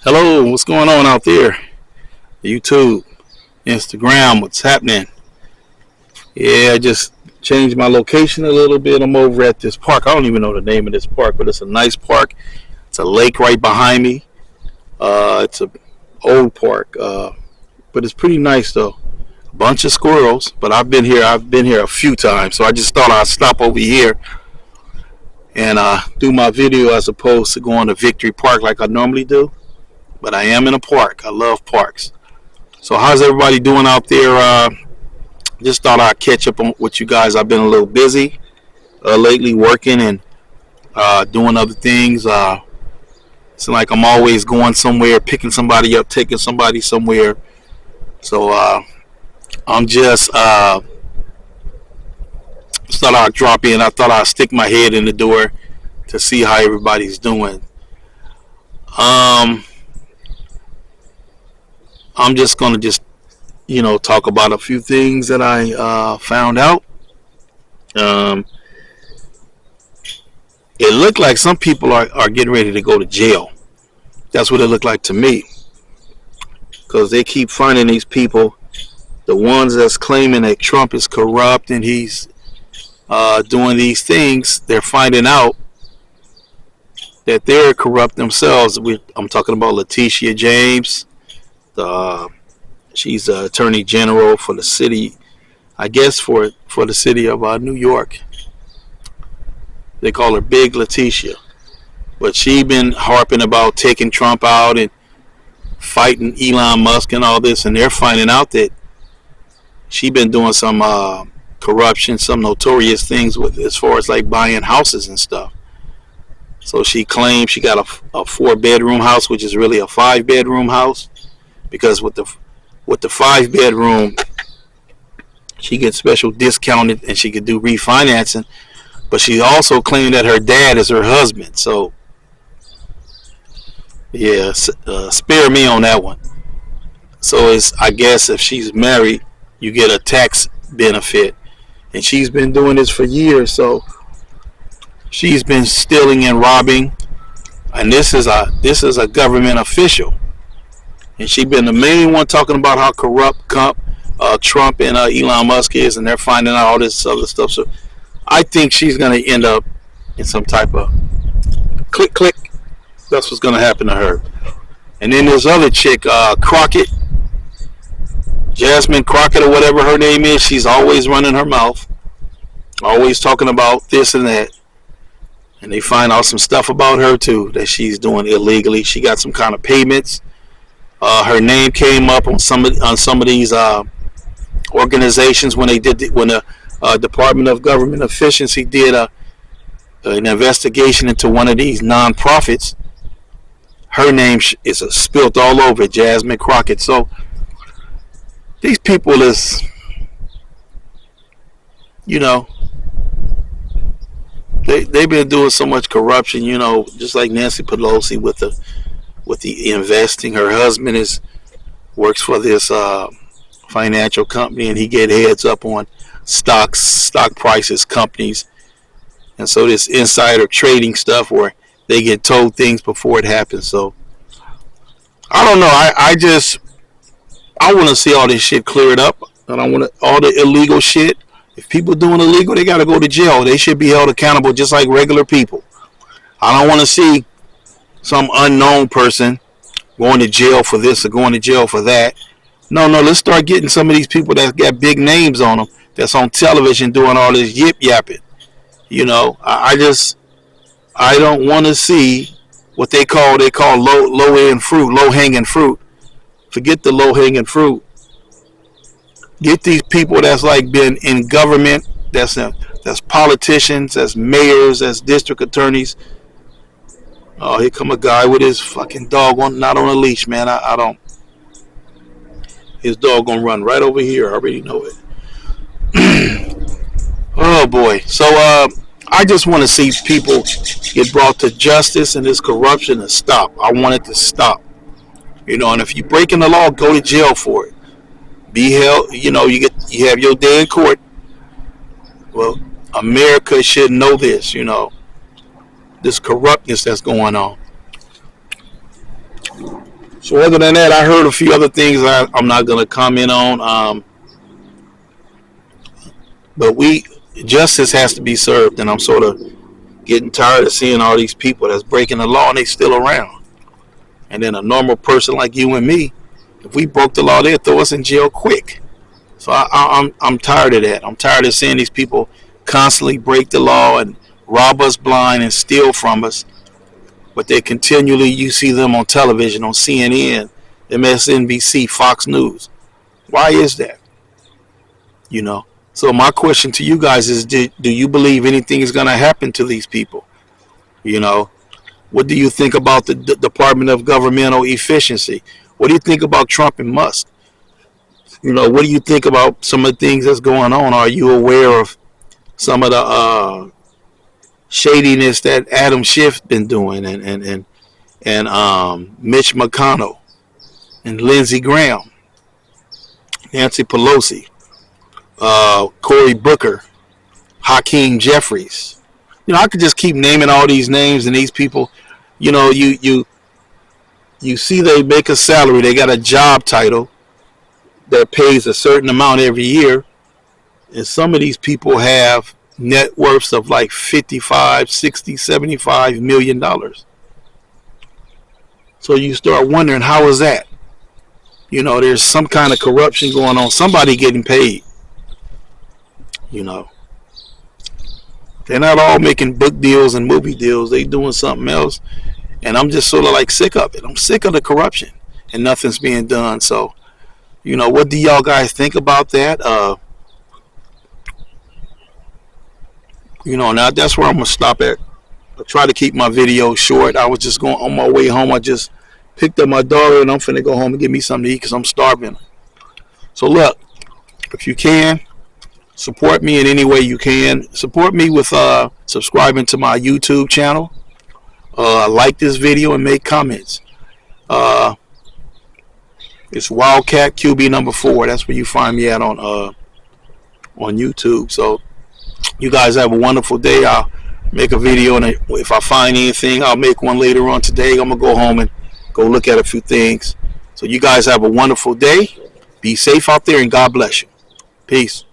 Hello, what's going on out there? YouTube, Instagram, what's happening? Yeah, I just changed my location a little bit. I'm over at this park. I don't even know the name of this park, but it's a nice park. It's a lake right behind me. It's a old park, but it's pretty nice though. A bunch of squirrels, but I've been here. I've been here a few times, so I just thought I'd stop over here and do my video as opposed to going to Victory Park like I normally do. But I am in a park. I love parks. So how's everybody doing out there? Just thought I'd catch up on with you guys. I've been a little busy lately, working and doing other things. It's like I'm always going somewhere, picking somebody up, taking somebody somewhere. So I'm just thought I'd drop in. I thought I'd stick my head in the door to see how everybody's doing. Um, I'm just gonna just talk about a few things that I found out. Um, it looked like some people are getting ready to go to jail. That's what it looked like to me because they keep finding these people, the ones that's claiming that Trump is corrupt and he's doing these things. They're finding out that they're corrupt themselves. I'm talking about Letitia James. The She's the attorney general for the city, I guess for the city of New York. They call her Big Letitia, but she been harping about taking Trump out and fighting Elon Musk and all this, and they're finding out that she been doing some corruption, some notorious things with as far as like buying houses and stuff. So she claims she got a 4 bedroom house, which is really a 5 bedroom house, because with the 5 bedroom, she gets special discounted and she could do refinancing. But she also claimed that her dad is her husband. So yeah, spare me on that one. So it's, I guess if she's married, you get a tax benefit, and she's been doing this for years. So she's been stealing and robbing, and this is a government official. And she been the main one talking about how corrupt Trump and Elon Musk is, and they're finding out all this other stuff. So I think she's going to end up in some type of click click. That's what's going to happen to her. And then there's other chick, Crockett, Jasmine Crockett or whatever her name is. She's always running her mouth, always talking about this and that. And they find out some stuff about her too that she's doing illegally. She got some kind of payments. Her name came up on some of these organizations when the Department of Government Efficiency did an investigation into one of these nonprofits. Her name is spilt all over, Jasmine Crockett. So these people is, you know, they've been doing so much corruption. Just like Nancy Pelosi with the investing. Her husband works for this financial company, and he get heads up on stock prices, companies, and so this insider trading stuff where they get told things before it happens. So I don't know. I want to see all this shit cleared up, and I want all the illegal shit. If people doing illegal, they got to go to jail. They should be held accountable just like regular people. I don't want to see some unknown person going to jail for this or going to jail for that. No, let's start getting some of these people that got big names on them, that's on television doing all this yip yapping. I don't want to see what they call low end fruit, low hanging fruit. Forget the low hanging fruit. Get these people that's like been in government, that's politicians, that's mayors, that's district attorneys. Oh, here come a guy with his fucking dog not on a leash, man. I don't. His dog gonna run right over here. I already know it. Oh boy. So I just want to see people get brought to justice and this corruption to stop. I want it to stop. And if you breaking the law, go to jail for it. Be held. You have your day in court. Well, America should know this. This corruptness that's going on. So other than that, I heard a few other things I'm not going to comment on. But justice has to be served, and I'm sort of getting tired of seeing all these people that's breaking the law and they still around. And then a normal person like you and me, if we broke the law, they'd throw us in jail quick. So I'm tired of that. I'm tired of seeing these people constantly break the law and rob us blind and steal from us. But they continually, you see them on television, on CNN, MSNBC, Fox News. Why is that? You know. So my question to you guys is, do you believe anything is going to happen to these people? You know, what do you think about the Department of Governmental Efficiency? What do you think about Trump and Musk? You know, what do you think about some of the things that's going on? Are you aware of some of the shadiness that Adam Schiff been doing, and Mitch McConnell and Lindsey Graham, Nancy Pelosi, Cory Booker, Hakeem Jeffries? You know, I could just keep naming all these names and these people. You know, you see they make a salary, they got a job title that pays a certain amount every year, and some of these people have net worths of like 55, 60, 75 million dollars. So you start wondering, how is that? You know, there's some kind of corruption going on, somebody getting paid. You know, they're not all making book deals and movie deals, they doing something else. And I'm just sort of like sick of it. I'm sick of the corruption and nothing's being done. So, you know, what do y'all guys think about that? You know, now that's where I'm going to stop at. I try to keep my video short. I was just going on my way home. I just picked up my daughter and I'm finna go home and get me something to eat because I'm starving. So look, if you can, support me in any way you can. Support me with subscribing to my YouTube channel. Like this video and make comments. It's Wildcat QB number 4. That's where you find me at on YouTube. So you guys have a wonderful day. I'll make a video, and if I find anything, I'll make one later on today. I'm gonna go home and go look at a few things. So you guys have a wonderful day. Be safe out there, and God bless you. Peace.